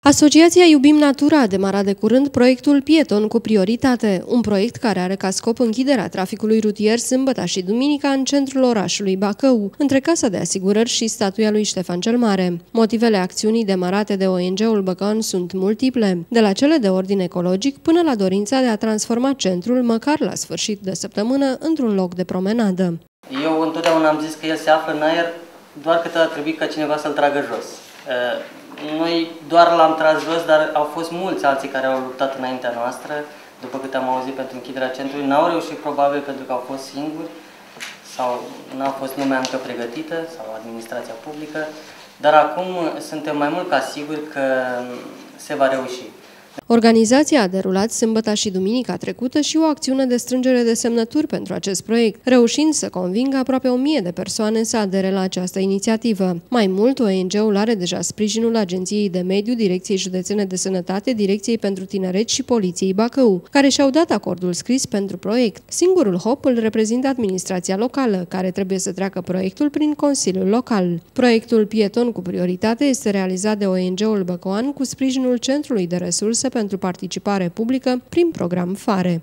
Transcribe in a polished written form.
Asociația Iubim Natura a demarat de curând proiectul Pieton cu prioritate, un proiect care are ca scop închiderea traficului rutier sâmbăta și duminica în centrul orașului Bacău, între Casa de Asigurări și statuia lui Ștefan cel Mare. Motivele acțiunii demarate de ONG-ul Băcăan sunt multiple, de la cele de ordin ecologic până la dorința de a transforma centrul, măcar la sfârșit de săptămână, într-un loc de promenadă. Eu întotdeauna am zis că el se află în aer, doar că a trebuit ca cineva să-l tragă jos. Noi doar l-am tras jos, dar au fost mulți alții care au luptat înaintea noastră, după câte am auzit, pentru închiderea centrului. N-au reușit probabil pentru că au fost singuri sau n-a fost lumea încă pregătită sau administrația publică, dar acum suntem mai mult ca siguri că se va reuși. Organizația a derulat sâmbăta și duminica trecută și o acțiune de strângere de semnături pentru acest proiect, reușind să convingă aproape 1000 de persoane să adere la această inițiativă. Mai mult, ONG-ul are deja sprijinul Agenției de Mediu, Direcției Județene de Sănătate, Direcției pentru Tineret și Poliției Bacău, care și-au dat acordul scris pentru proiect. Singurul hop îl reprezintă administrația locală, care trebuie să treacă proiectul prin Consiliul Local. Proiectul Pieton cu prioritate este realizat de ONG-ul Băcăan cu sprijinul Centrului de Resurse pentru Participare Publică prin program FARE.